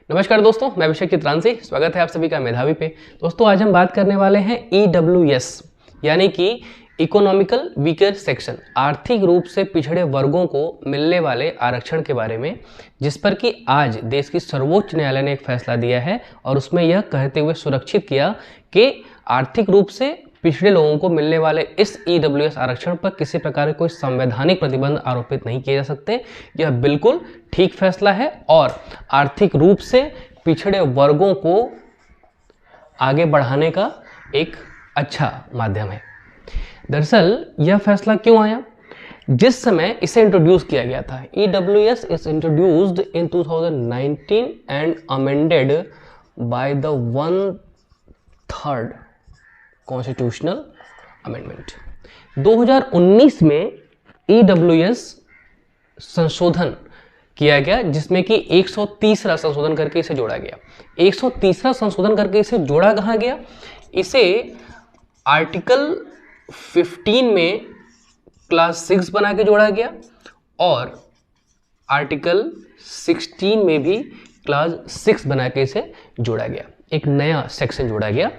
नमस्कार दोस्तों, मैं अभिषेक चित्रांशी। स्वागत है आप सभी का मेधावी पे। दोस्तों आज हम बात करने वाले हैं EWS यानी कि इकोनॉमिकल वीकर सेक्शन, आर्थिक रूप से पिछड़े वर्गों को मिलने वाले आरक्षण के बारे में, जिस पर कि आज देश की सर्वोच्च न्यायालय ने एक फैसला दिया है और उसमें यह कहते हुए सुरक्षित किया कि आर्थिक रूप से पिछड़े लोगों को मिलने वाले इस EWS आरक्षण पर किसी प्रकार के कोई संवैधानिक प्रतिबंध आरोपित नहीं किए जा सकते। यह बिल्कुल ठीक फैसला है और आर्थिक रूप से पिछड़े वर्गों को आगे बढ़ाने का एक अच्छा माध्यम है। दरअसल यह फैसला क्यों आया? जिस समय इसे इंट्रोड्यूस किया गया था, EWS is introduced in 2019 and amended by the 1/3 constitutional amendment. 2019 में EWS संशोधन किया गया, जिसमें कि 130वां संशोधन करके इसे जोड़ा गया। 130वां संशोधन करके इसे जोड़ा कहाँ गया? इसे आर्टिकल 15 में क्लास 6 बना के जोड़ा गया और आर्टिकल 16 में भी क्लास 6 बना के इसे जोड़ा गया। एक नया सेक्शन जोड़ा गया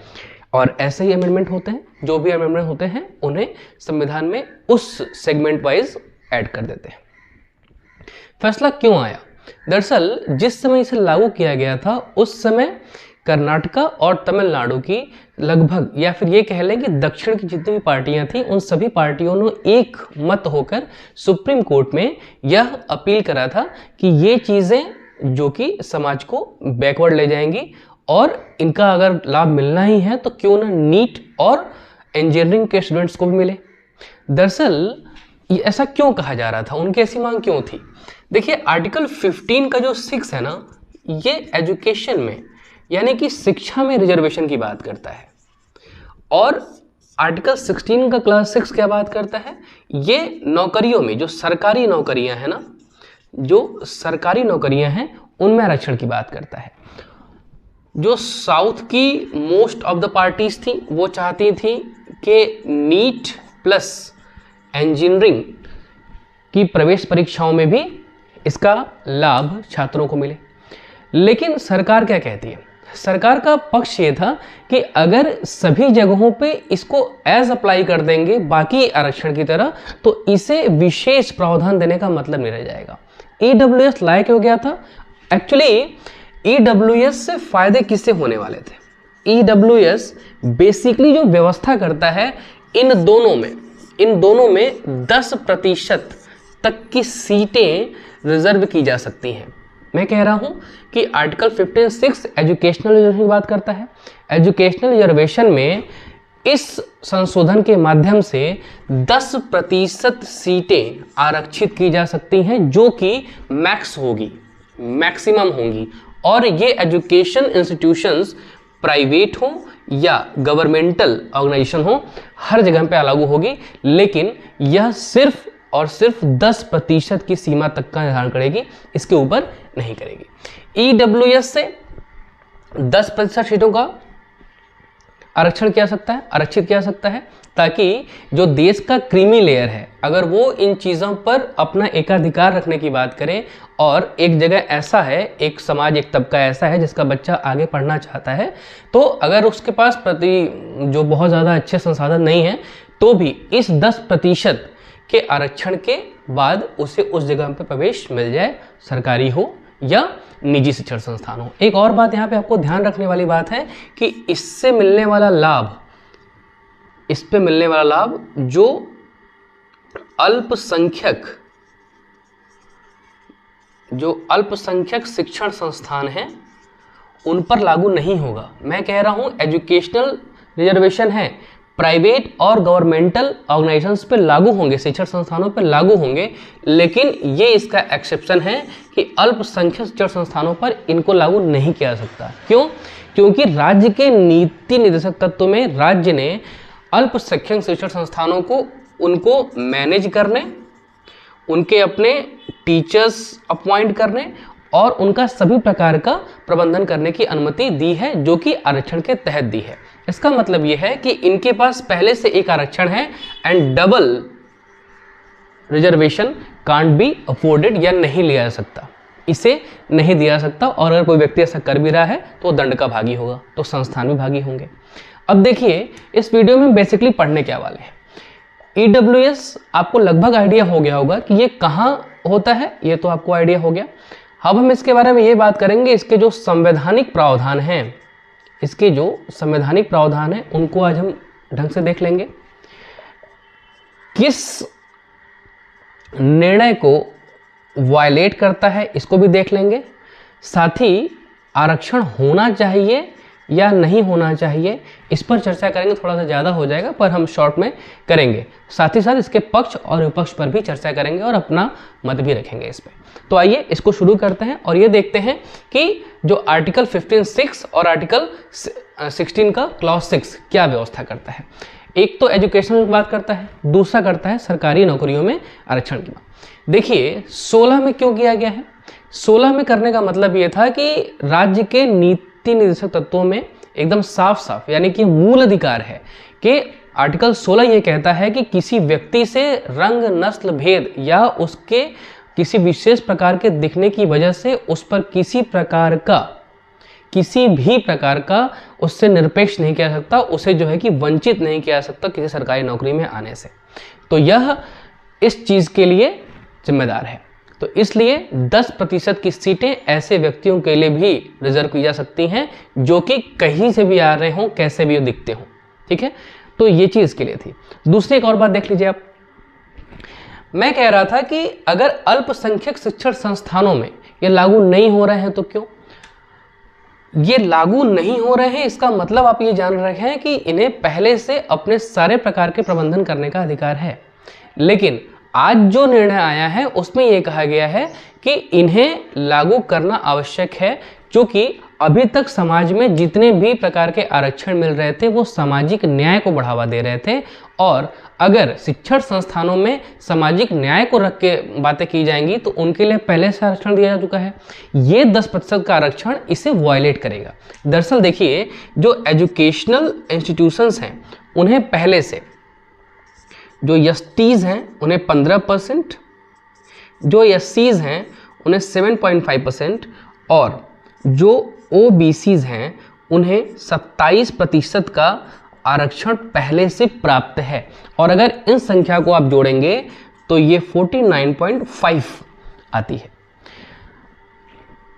और ऐसे ही अमेंडमेंट होते हैं। जो भी अमेंडमेंट होते हैं उन्हें संविधान में उस सेगमेंट वाइज ऐड कर देते हैं। फैसला क्यों आया? दरअसल जिस समय इसे लागू किया गया था उस समय कर्नाटका और तमिलनाडु की लगभग, या फिर ये कह लें कि दक्षिण की जितनी भी पार्टियां थी, उन सभी पार्टियों ने एक मत होकर सुप्रीम कोर्ट में यह अपील करा था कि ये चीज़ें जो कि समाज को बैकवर्ड ले जाएंगी और इनका अगर लाभ मिलना ही है तो क्यों ना नीट और इंजीनियरिंग के स्टूडेंट्स को भी मिले। दरअसल ये ऐसा क्यों कहा जा रहा था, उनकी ऐसी मांग क्यों थी? देखिए, आर्टिकल 15 का जो 6 है ना, ये एजुकेशन में यानी कि शिक्षा में रिजर्वेशन की बात करता है और आर्टिकल 16 का क्लास 6 क्या बात करता है? ये नौकरियों में जो सरकारी नौकरियां हैं ना, जो सरकारी नौकरियां हैं उनमें आरक्षण की बात करता है। जो साउथ की मोस्ट ऑफ द पार्टीज थी वो चाहती थी कि नीट प्लस इंजीनियरिंग की प्रवेश परीक्षाओं में भी इसका लाभ छात्रों को मिले। लेकिन सरकार क्या कहती है? सरकार का पक्ष ये था कि अगर सभी जगहों पे इसको एज अप्लाई कर देंगे बाकी आरक्षण की तरह, तो इसे विशेष प्रावधान देने का मतलब नहीं रह जाएगा। EWS लायक हो गया था। एक्चुअली EWS से फायदे किससे होने वाले थे? EWS बेसिकली जो व्यवस्था करता है, इन दोनों में 10% तक की सीटें रिजर्व की जा सकती हैं। मैं कह रहा हूं कि आर्टिकल 15(6) एजुकेशनल रिजर्वेशन की बात करता है। एजुकेशनल रिजर्वेशन में इस संशोधन के माध्यम से 10% सीटें आरक्षित की जा सकती हैं, जो कि मैक्सिमम होंगी और ये एजुकेशन इंस्टीट्यूशंस प्राइवेट हो या गवर्नमेंटल ऑर्गेनाइजेशन हो, हर जगह पे लागू होगी। लेकिन यह सिर्फ और सिर्फ 10% की सीमा तक का निर्धारण करेगी, इसके ऊपर नहीं करेगी। EWS से 10% सीटों का आरक्षित किया जा सकता है ताकि जो देश का क्रीमी लेयर है, अगर वो इन चीज़ों पर अपना एकाधिकार रखने की बात करे और एक जगह ऐसा है, एक समाज, एक तबका ऐसा है जिसका बच्चा आगे पढ़ना चाहता है, तो अगर उसके पास जो बहुत ज़्यादा अच्छे संसाधन नहीं है, तो भी इस 10% के आरक्षण के बाद उसे उस जगह पर प्रवेश मिल जाए, सरकारी हो या निजी शिक्षण संस्थान हो। एक और बात यहाँ पे आपको ध्यान रखने वाली बात है कि इससे मिलने वाला लाभ, इस पे मिलने वाला लाभ जो अल्पसंख्यक शिक्षण संस्थान हैं उन पर लागू नहीं होगा। मैं कह रहा हूं एजुकेशनल रिजर्वेशन है, प्राइवेट और गवर्नमेंटल ऑर्गेनाइजेशंस पे लागू होंगे, शिक्षण संस्थानों पे लागू होंगे, लेकिन ये इसका एक्सेप्शन है कि अल्पसंख्यक शिक्षण संस्थानों पर इनको लागू नहीं किया जा सकता। क्यों? क्योंकि राज्य के नीति निर्देशक तत्व में राज्य ने अल्पसंख्यक शिक्षण संस्थानों को उनको मैनेज करने, उनके अपने टीचर्स अपॉइंट करने और उनका सभी प्रकार का प्रबंधन करने की अनुमति दी है, जो कि आरक्षण के तहत दी है। इसका मतलब यह है कि इनके पास पहले से एक आरक्षण है and double reservation can't be afforded या नहीं लिया जा सकता। इसे नहीं दिया जा सकता, और अगर कोई व्यक्ति ऐसा कर भी रहा है तो दंड का भागी होगा, तो संस्थान भी भागी होंगे। अब देखिए इस वीडियो में बेसिकली पढ़ने क्या वाले हैं। ईडब्ल्यूएस आपको लगभग आइडिया हो गया होगा कि ये कहाँ होता है, ये तो आपको आइडिया हो गया। अब हम इसके बारे में ये बात करेंगे, इसके जो संवैधानिक प्रावधान हैं, इसके जो संवैधानिक प्रावधान हैं उनको आज हम ढंग से देख लेंगे। किस निर्णय को वायलेट करता है इसको भी देख लेंगे। साथ ही आरक्षण होना चाहिए या नहीं होना चाहिए इस पर चर्चा करेंगे, थोड़ा सा ज़्यादा हो जाएगा पर हम शॉर्ट में करेंगे। साथ ही साथ इसके पक्ष और विपक्ष पर भी चर्चा करेंगे और अपना मत भी रखेंगे इस पर। तो आइए इसको शुरू करते हैं और ये देखते हैं कि जो आर्टिकल 15(6) और आर्टिकल 16 का क्लॉज 6 क्या व्यवस्था करता है। एक तो एजुकेशन की बात करता है, दूसरा करता है सरकारी नौकरियों में आरक्षण की बात। देखिए 16 में क्यों किया गया है, 16 में करने का मतलब ये था कि राज्य के नीति निर्देशक तत्वों में एकदम साफ साफ यानी कि मूल अधिकार है कि आर्टिकल 16 ये कहता है कि किसी व्यक्ति से रंग नस्ल भेद या उसके किसी विशेष प्रकार के दिखने की वजह से उस पर किसी भी प्रकार का उससे निरपेक्ष नहीं किया जा सकता, उसे जो है कि वंचित नहीं किया जा सकता किसी सरकारी नौकरी में आने से। तो यह इस चीज़ के लिए जिम्मेदार है। तो इसलिए 10% की सीटें ऐसे व्यक्तियों के लिए भी रिजर्व की जा सकती हैं जो कि कहीं से भी आ रहे हों, कैसे भी दिखते हों। ठीक है, तो ये चीज़ के लिए थी। दूसरी एक और बात देख लीजिए आप, मैं कह रहा था कि अगर अल्पसंख्यक शिक्षण संस्थानों में ये लागू नहीं हो रहे हैं तो क्यों ये लागू नहीं हो रहे हैं, इसका मतलब आप ये जान रहे हैं कि इन्हें पहले से अपने सारे प्रकार के प्रबंधन करने का अधिकार है। लेकिन आज जो निर्णय आया है उसमें यह कहा गया है कि इन्हें लागू करना आवश्यक है, क्योंकि अभी तक समाज में जितने भी प्रकार के आरक्षण मिल रहे थे वो सामाजिक न्याय को बढ़ावा दे रहे थे, और अगर शिक्षण संस्थानों में सामाजिक न्याय को रख के बातें की जाएंगी तो उनके लिए पहले से आरक्षण दिया जा चुका है। ये 10% का आरक्षण इसे वायलेट करेगा। दरअसल देखिए जो एजुकेशनल इंस्टीट्यूशंस हैं उन्हें पहले से, जो एसटीज हैं उन्हें 15%, जो एससीज हैं उन्हें 7.5% और जो ओबीसीज हैं उन्हें 27% का आरक्षण पहले से प्राप्त है। और अगर इन संख्या को आप जोड़ेंगे तो ये 49.5 आती है।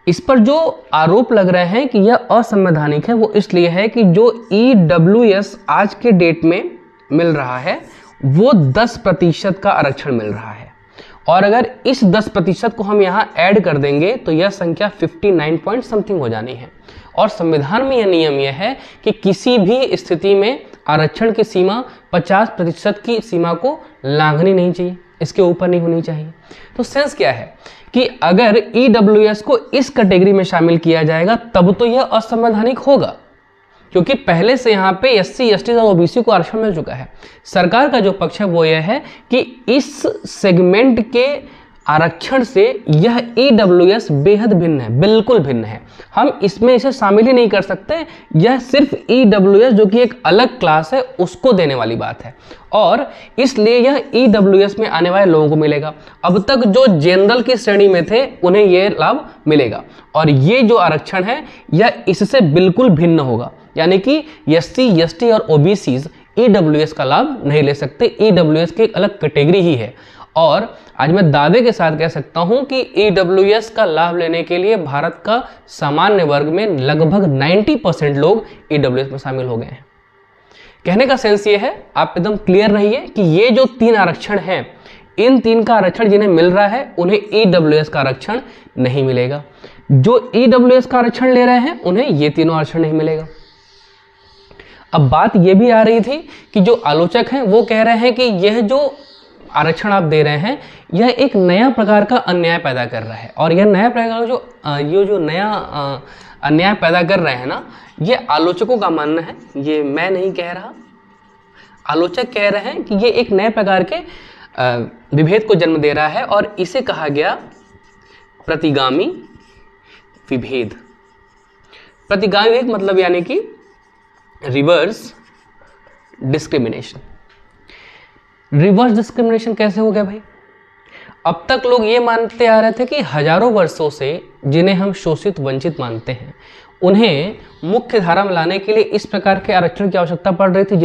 इस पर जो आरोप लग रहे हैं कि यह असंवैधानिक है वो इसलिए है कि जो ईडब्ल्यूएस आज के डेट में मिल रहा है वो 10% का आरक्षण मिल रहा है, और अगर इस 10% को हम यहाँ ऐड कर देंगे तो यह संख्या 59 पॉइंट समथिंग हो जानी है। और संविधान में यह नियम यह है कि किसी भी स्थिति में आरक्षण की सीमा 50% की सीमा को लांघनी नहीं चाहिए, इसके ऊपर नहीं होनी चाहिए। तो सेंस क्या है कि अगर ईडब्ल्यूएस को इस कैटेगरी में शामिल किया जाएगा तब तो यह असंवैधानिक होगा, क्योंकि पहले से यहाँ पे एससी, एसटी और ओबीसी को आरक्षण मिल चुका है। सरकार का जो पक्ष है वो यह है कि इस सेगमेंट के आरक्षण से यह ईडब्ल्यूएस बेहद भिन्न है, बिल्कुल भिन्न है। हम इसमें इसे शामिल ही नहीं कर सकते। यह सिर्फ ईडब्ल्यूएस जो कि एक अलग क्लास है उसको देने वाली बात है, और इसलिए यह ईडब्ल्यूएस में आने वाले लोगों को मिलेगा। अब तक जो जनरल की श्रेणी में थे उन्हें यह लाभ मिलेगा, और ये जो आरक्षण है यह इससे बिल्कुल भिन्न होगा। यानी कि एससी, एसटी और ओबीसीज ईडब्ल्यूएस का लाभ नहीं ले सकते। ईडब्ल्यूएस की एक अलग कैटेगरी ही है, और आज मैं दावे के साथ कह सकता हूं कि ईडब्ल्यूएस का लाभ लेने के लिए भारत का सामान्य वर्ग में लगभग 90% लोग ईडब्ल्यूएस में शामिल हो गए हैं। कहने का सेंस ये है, आप एकदम क्लियर रहिए कि ये जो 3 आरक्षण हैं, इन 3 का आरक्षण जिन्हें मिल रहा है उन्हें ईडब्ल्यूएस का आरक्षण नहीं मिलेगा। जो ईडब्ल्यूएस का आरक्षण ले रहे हैं उन्हें ये तीनों आरक्षण नहीं मिलेगा। अब बात यह भी आ रही थी कि जो आलोचक हैं वो कह रहे हैं कि यह जो आरक्षण आप दे रहे हैं यह एक नया प्रकार का अन्याय पैदा कर रहा है, और यह नया प्रकार जो नया अन्याय पैदा कर रहे हैं ना, ये आलोचकों का मानना है, ये मैं नहीं कह रहा। आलोचक कह रहे हैं कि ये एक नए प्रकार के विभेद को जन्म दे रहा है, और इसे कहा गया प्रतिगामी विभेद। प्रतिगामी विभेद मतलब यानी कि रिवर्स डिस्क्रिमिनेशन। रिवर्स डिस्क्रिमिनेशन कैसे हो गया भाई? अब तक लोग ये मानते आ रहे थे कि हजारों वर्षों से जिन्हें हम शोषित वंचित मानते हैं उन्हें मुख्य धारा में लाने के लिए इस प्रकार के आरक्षण की आवश्यकता पड़ रही थी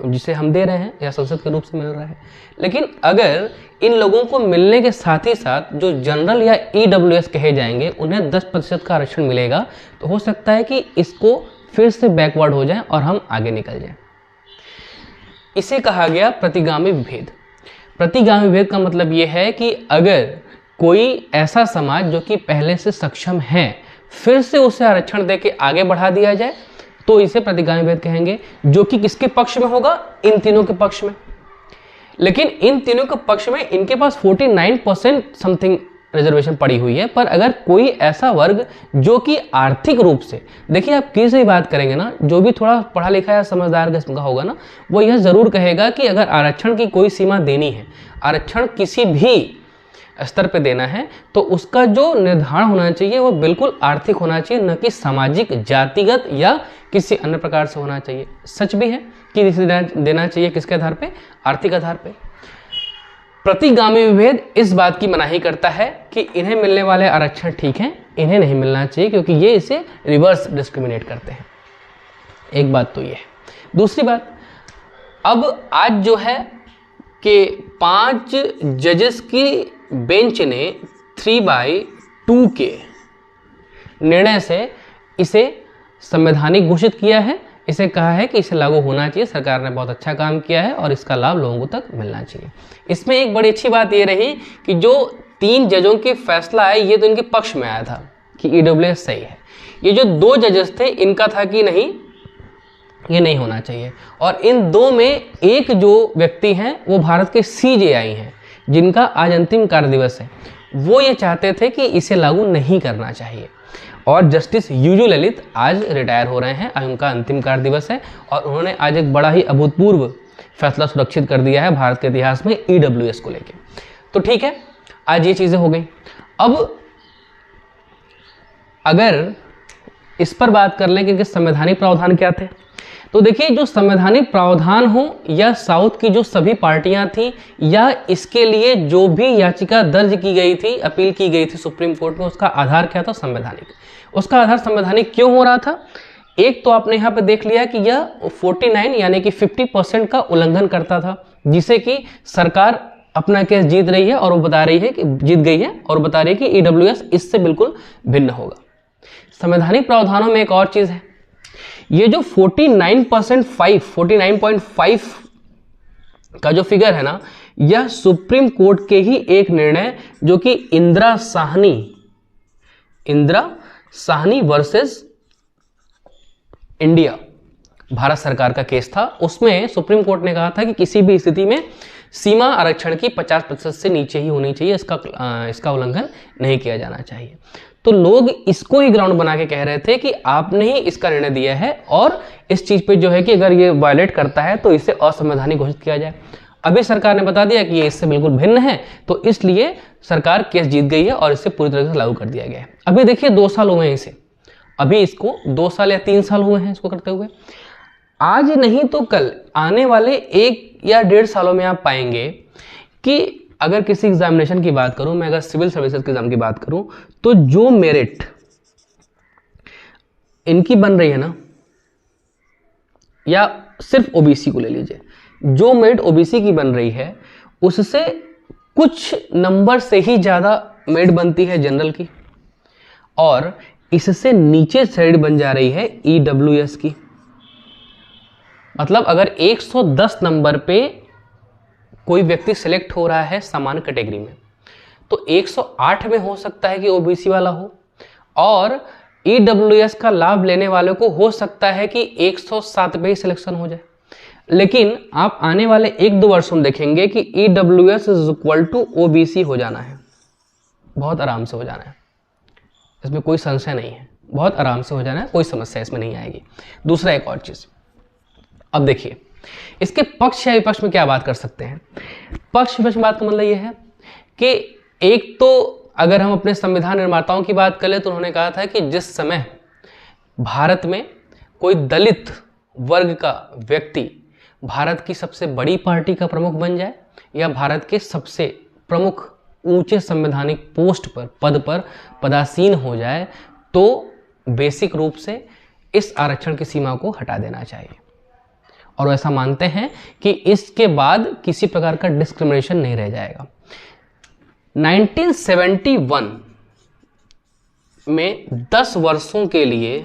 जिसे हम दे रहे हैं या संसद के रूप से मिल रहा है। लेकिन अगर इन लोगों को मिलने के साथ ही साथ जो जनरल या EWS कहे जाएंगे उन्हें 10% का आरक्षण मिलेगा तो हो सकता है कि इसको फिर से बैकवर्ड हो जाए और हम आगे निकल जाएं। इसे कहा गया प्रतिगामी विभेद। प्रतिगामी विभेद का मतलब यह है कि अगर कोई ऐसा समाज जो कि पहले से सक्षम है फिर से उसे आरक्षण देके आगे बढ़ा दिया जाए तो इसे प्रतिगामी विभेद कहेंगे, जो कि किसके पक्ष में होगा? इन तीनों के पक्ष में। लेकिन इन तीनों के पक्ष में इनके पास 49% समथिंग रिजर्वेशन पड़ी हुई है। पर अगर कोई ऐसा वर्ग जो कि आर्थिक रूप से, देखिए आप किसी से बात करेंगे ना, जो भी थोड़ा पढ़ा लिखा या समझदार किस्म का होगा ना, वो यह जरूर कहेगा कि अगर आरक्षण की कोई सीमा देनी है, आरक्षण किसी भी स्तर पे देना है, तो उसका जो निर्धारण होना चाहिए वो बिल्कुल आर्थिक होना चाहिए, न कि सामाजिक, जातिगत या किसी अन्य प्रकार से होना चाहिए। सच भी है कि इसे देना चाहिए किसके आधार पे? आर्थिक आधार पे। प्रतिगामी विभेद इस बात की मनाही करता है कि इन्हें मिलने वाले आरक्षण ठीक हैं, इन्हें नहीं मिलना चाहिए, क्योंकि ये इसे रिवर्स डिस्क्रिमिनेट करते हैं। एक बात तो ये है। दूसरी बात, अब आज जो है कि 5 जजेस की बेंच ने 3/2 के निर्णय से इसे संवैधानिक घोषित किया है। इसे कहा है कि इसे लागू होना चाहिए, सरकार ने बहुत अच्छा काम किया है और इसका लाभ लोगों तक मिलना चाहिए। इसमें एक बड़ी अच्छी बात ये रही कि जो 3 जजों के फैसला है ये तो इनके पक्ष में आया था कि EWS सही है। ये जो 2 जजेस थे इनका था कि नहीं, ये नहीं होना चाहिए। और इन 2 में एक जो व्यक्ति हैं वो भारत के CJI हैं, जिनका आज अंतिम कार्य दिवस है। वो ये चाहते थे कि इसे लागू नहीं करना चाहिए। और जस्टिस UU ललित आज रिटायर हो रहे हैं, आज उनका अंतिम कार्य दिवस है और उन्होंने आज एक बड़ा ही अभूतपूर्व फैसला सुरक्षित कर दिया है भारत के इतिहास में EWS को लेकर। तो ठीक है, आज ये चीज़ें हो गई। अब अगर इस पर बात कर लें कि संवैधानिक प्रावधान क्या थे, तो देखिए जो संवैधानिक प्रावधान हो या साउथ की जो सभी पार्टियां थी या इसके लिए जो भी याचिका दर्ज की गई थी, अपील की गई थी सुप्रीम कोर्ट में, उसका आधार क्या था? संवैधानिक। उसका आधार संवैधानिक क्यों हो रहा था? एक तो आपने यहाँ पे देख लिया कि यह 49 यानी कि 50% का उल्लंघन करता था, जिसे कि सरकार अपना केस जीत रही है और वो बता रही है कि जीत गई है और बता रही है कि EWS इससे बिल्कुल भिन्न होगा। संवैधानिक प्रावधानों में एक और चीज है, ये जो 49.5 का जो फिगर है ना, यह सुप्रीम कोर्ट के ही एक निर्णय जो कि इंदिरा साहनी वर्सेस इंडिया भारत सरकार का केस था। उसमें सुप्रीम कोर्ट ने कहा था कि किसी भी स्थिति में सीमा आरक्षण की 50% से नीचे ही होनी चाहिए, इसका उल्लंघन नहीं किया जाना चाहिए। तो लोग इसको ही ग्राउंड बना के कह रहे थे कि आपने ही इसका निर्णय दिया है और इस चीज पे जो है कि अगर ये वायलेट करता है तो इसे असंवैधानिक घोषित किया जाए। अभी सरकार ने बता दिया कि ये इससे बिल्कुल भिन्न है, तो इसलिए सरकार केस जीत गई है और इसे पूरी तरह से लागू कर दिया गया है। अभी देखिए 2 साल हुए हैं इसे, अभी इसको 2 साल या 3 साल हुए हैं इसको करते हुए। आज नहीं तो कल आने वाले 1 या 1.5 सालों में आप पाएंगे कि अगर किसी एग्जामिनेशन की बात करूं, मैं अगर सिविल सर्विसेज के एग्जाम की बात करूं, तो जो मेरिट इनकी बन रही है ना, या सिर्फ OBC को ले लीजिए, जो मेरिट OBC की बन रही है उससे कुछ नंबर से ही ज्यादा मेरिट बनती है जनरल की, और इससे नीचे मेरिट बन जा रही है EWS की। मतलब अगर 110 नंबर पे कोई व्यक्ति सिलेक्ट हो रहा है सामान्य कैटेगरी में, तो 108 में हो सकता है कि OBC वाला हो, और EWS का लाभ लेने वाले को हो सकता है कि 107 पे ही सिलेक्शन हो जाए। लेकिन आप आने वाले 1-2 वर्षों में देखेंगे कि EWS is equal to OBC हो जाना है, बहुत आराम से हो जाना है, इसमें कोई संशय नहीं है, बहुत आराम से हो जाना है, कोई समस्या इसमें नहीं आएगी। दूसरा एक और चीज, अब देखिए इसके पक्ष या विपक्ष में क्या बात कर सकते हैं। पक्ष विपक्ष बात का मतलब यह है कि एक तो अगर हम अपने संविधान निर्माताओं की बात करें तो उन्होंने कहा था कि जिस समय भारत में कोई दलित वर्ग का व्यक्ति भारत की सबसे बड़ी पार्टी का प्रमुख बन जाए या भारत के सबसे प्रमुख ऊंचे संवैधानिक पोस्ट पर पद पर पदासीन हो जाए तो बेसिक रूप से इस आरक्षण की सीमा को हटा देना चाहिए। और ऐसा मानते हैं कि इसके बाद किसी प्रकार का डिस्क्रिमिनेशन नहीं रह जाएगा। 1971 में 10 वर्षों के लिए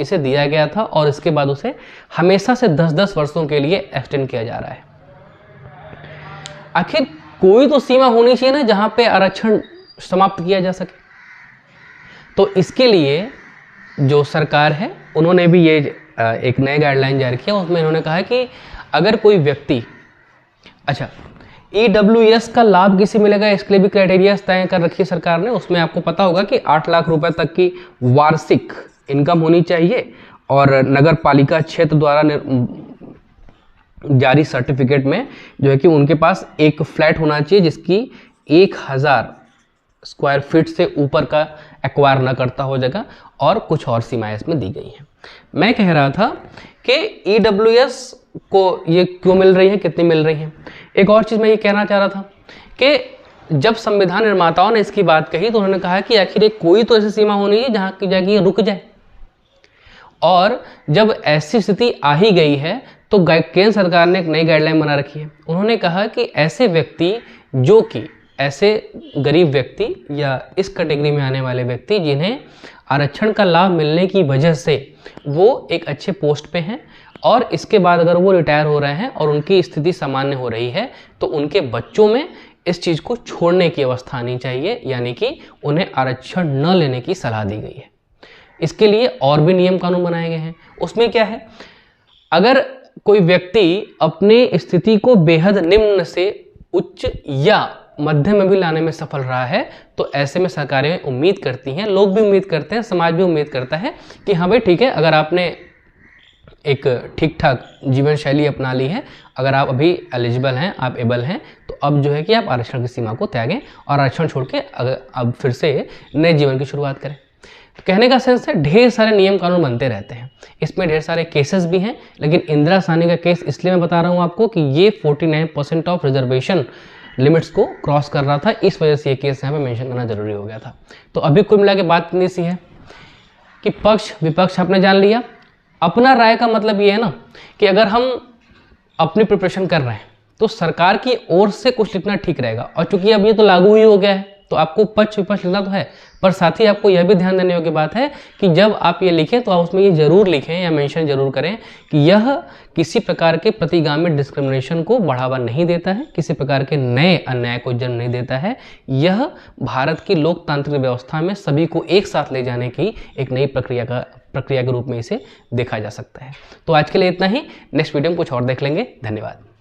इसे दिया गया था और इसके बाद उसे हमेशा से 10-10 वर्षों के लिए एक्सटेंड किया जा रहा है। आखिर कोई तो सीमा होनी चाहिए ना जहां पे आरक्षण समाप्त किया जा सके। तो इसके लिए जो सरकार है उन्होंने भी ये एक नए गाइडलाइन जारी किया। उसमें इन्होंने कहा कि अगर कोई व्यक्ति, अच्छा, EWS का लाभ किसे मिलेगा इसके लिए भी क्राइटेरिया तय कर रखी है सरकार ने। उसमें आपको पता होगा कि 8 लाख रुपए तक की वार्षिक इनकम होनी चाहिए और नगर पालिका क्षेत्र द्वारा जारी सर्टिफिकेट में जो है कि उनके पास एक फ्लैट होना चाहिए जिसकी 1000 स्क्वायर फीट से ऊपर का एक्वायर न करता हो जगह, और कुछ और सीमाएं इसमें दी गई हैं। मैं कह रहा था कि EWS को ये क्यों मिल रही है, कितनी मिल रही है। एक और चीज़ मैं ये कहना चाह रहा था कि जब संविधान निर्माताओं ने इसकी बात कही तो उन्होंने कहा कि आखिर एक कोई तो ऐसी सीमा होनी है जहाँ की जाके ये रुक जाए। और जब ऐसी स्थिति आ ही गई है तो केंद्र सरकार ने एक नई गाइडलाइन बना रखी है। उन्होंने कहा कि ऐसे व्यक्ति जो कि ऐसे गरीब व्यक्ति या इस कैटेगरी में आने वाले व्यक्ति जिन्हें आरक्षण का लाभ मिलने की वजह से वो एक अच्छे पोस्ट पे हैं और इसके बाद अगर वो रिटायर हो रहे हैं और उनकी स्थिति सामान्य हो रही है तो उनके बच्चों में इस चीज़ को छोड़ने की अवस्था आनी चाहिए, यानी कि उन्हें आरक्षण न लेने की सलाह दी गई है। इसके लिए और भी नियम कानून बनाए गए हैं। उसमें क्या है, अगर कोई व्यक्ति अपनी स्थिति को बेहद निम्न से उच्च या मध्य में भी लाने में सफल रहा है तो ऐसे में सरकारें उम्मीद करती हैं, लोग भी उम्मीद करते हैं, समाज भी उम्मीद करता है कि हाँ भाई ठीक है, अगर आपने एक ठीक ठाक जीवन शैली अपना ली है, अगर आप अभी एलिजिबल हैं, आप एबल हैं, तो अब जो है कि आप आरक्षण की सीमा को त्यागें और आरक्षण छोड़ के अब फिर से नए जीवन की शुरुआत करें। तो कहने का सेंस है ढेर सारे नियम कानून बनते रहते हैं, इसमें ढेर सारे केसेस भी हैं, लेकिन इंदिरा साहनी का केस इसलिए मैं बता रहा हूँ आपको कि ये 49% ऑफ रिजर्वेशन लिमिट्स को क्रॉस कर रहा था, इस वजह से ये केस यहाँ पे मेंशन करना जरूरी हो गया था। तो अभी कुल मिला के बात इतनी सी है कि पक्ष विपक्ष आपने जान लिया। अपना राय का मतलब ये है ना कि अगर हम अपनी प्रिपरेशन कर रहे हैं तो सरकार की ओर से कुछ लिखना ठीक रहेगा, और चूंकि अब ये तो लागू ही हो गया है तो आपको पक्ष विपक्ष लिखना तो है, पर साथ ही आपको यह भी ध्यान देने योग्य बात है कि जब आप ये लिखें तो आप उसमें ये जरूर लिखें या मेंशन जरूर करें कि यह किसी प्रकार के प्रतिगामी डिस्क्रिमिनेशन को बढ़ावा नहीं देता है, किसी प्रकार के नए अन्याय को जन्म नहीं देता है। यह भारत की लोकतांत्रिक व्यवस्था में सभी को एक साथ ले जाने की एक नई प्रक्रिया के रूप में इसे देखा जा सकता है। तो आज के लिए इतना ही, नेक्स्ट वीडियो में कुछ और देख लेंगे। धन्यवाद।